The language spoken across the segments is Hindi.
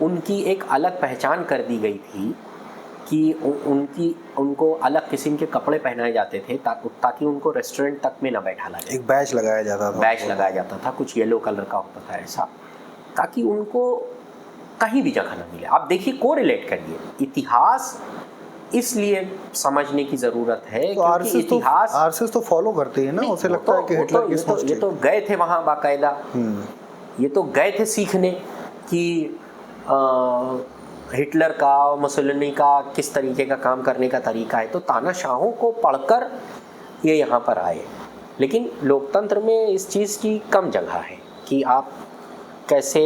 उनकी एक अलग पहचान कर दी गई थी कि उनको अलग किस्म के कपड़े पहनाए जाते थे ताकि उनको रेस्टोरेंट तक में ना बैठाला जाए। एक बैच लगाया जाता था, कुछ येलो कलर का होता था ऐसा, ताकि उनको कहीं भी जगह ना मिले। आप देखिए, कोरिलेट करिए, इतिहास इसलिए समझने की जरूरत है तो क्योंकि इतिहास आरएसएस तो फॉलो करती है ना, उसे लगता है कि हिटलर की सोच थी। ये तो गए थे वहाँ बाकायदा, ये तो गए थे सीखने कि हिटलर का, मुसोलिनी का किस तरीके का काम करने का तरीका है। तो तानाशाहों को पढ़कर ये यहाँ पर आए। लेकिन लोकतंत्र में इस चीज़ की कम जगह है कि आप कैसे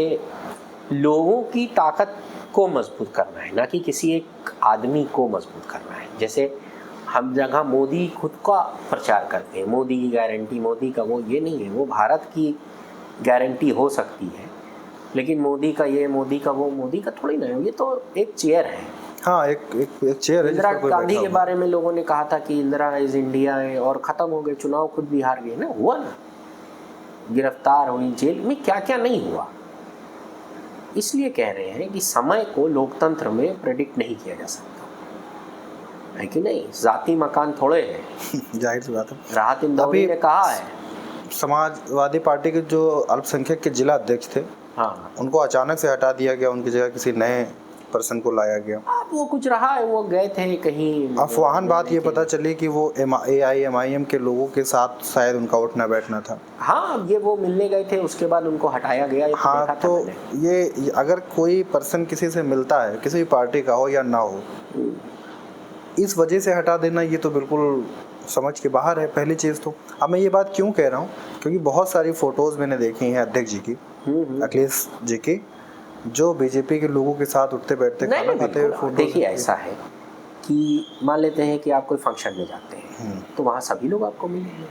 लोगों की ताकत को मजबूत करना है, ना कि किसी एक आदमी को मजबूत करना है। जैसे हम जगह मोदी खुद का प्रचार करते हैं, मोदी की गारंटी, मोदी का वो, ये नहीं है। वो भारत की गारंटी हो सकती है, लेकिन मोदी का ये, मोदी का वो, मोदी का थोड़ी ना है। ये तो एक चेयर है। हाँ, एक चेयर है। इंदिरा गांधी के बारे में लोगों ने कहा था कि इंदिरा इज इंडिया है, और ख़त्म हो गए, चुनाव खुद भी हार गए ना, हुआ ना, गिरफ्तार हुई, जेल में क्या क्या नहीं हुआ। इसलिए कह रहे हैं कि समय को लोकतंत्र में प्रेडिक्ट नहीं किया जा सकता है कि नहीं। जाति मकान थोड़े हैं। जाहिर सी बात है। राहत इंदौरी ने कहा है। समाजवादी पार्टी के जो अल्पसंख्यक के जिला अध्यक्ष थे, हाँ, उनको अचानक से हटा दिया गया, उनकी जगह किसी नए पर्सन को लाया गया। अब वो कुछ रहा है, वो गए थे कहीं। अफवाहन बात ये पता चली कि वो AIMIM के लोगों के साथ शायद उनका उठना बैठना था। हाँ, ये वो मिलने गए थे, उसके बाद उनको हटाया गया। हाँ, तो ये अगर कोई पर्सन किसी से मिलता है, किसी भी पार्टी का हो या ना हो, इस वजह से हटा देना, ये तो बिल्कुल समझ के बाहर है। पहली चीज़ तो अब मैं ये बात क्यों कह रहा हूँ, क्योंकि बहुत सारी फ़ोटोज़ मैंने देखी हैं अध्यक्ष जी की, अखिलेश जी की, जो बीजेपी के लोगों के साथ उठते बैठते खाना खाते हुए फोटो। देखिए, ऐसा है कि मान लेते हैं कि आप कोई फंक्शन में जाते हैं, तो वहाँ सभी लोग आपको मिलेंगे,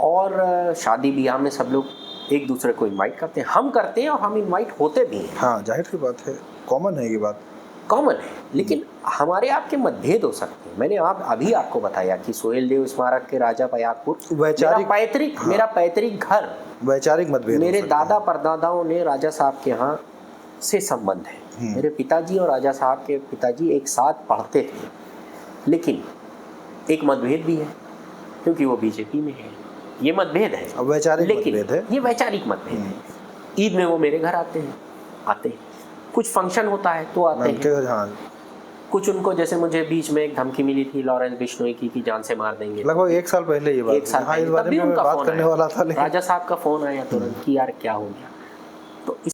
और शादी ब्याह में सब लोग एक दूसरे को इनवाइट करते हैं, हम करते हैं और हम इनवाइट होते भी हैं। हाँ, जाहिर सी बात है, कॉमन है ये बात, कॉमन है। लेकिन हमारे आपके मतभेद हो सकते हैं। मैंने अभी आपको बताया कि सोहेल देव स्मारक के राजा पयागपुर, मेरा पैतृक घर, वैचारिक मतभेद, मेरे दादा परदादाओं ने राजा साहब के यहाँ से संबंध है। मेरे पिताजी और राजा साहब के पिताजी एक साथ पढ़ते थे, लेकिन एक मतभेद भी है क्योंकि वो बीजेपी में है। ये मतभेद है, वैचारिक मतभेद है, ये वैचारिक मतभेद है। ईद में वो मेरे घर आते हैं, कुछ फंक्शन होता है तो आते हैं। हाँ। कुछ उनको, जैसे मुझे बीच में एक धमकी मिली थी लॉरेंस बिश्नोई की जान से मार देंगे, लगभग 1 साल पहले ये बात। 1 साल पहले, तब भी उनका बात करने वाला था, राजा साहब का फोन आया तुरंत कि यार क्या हो गया। तो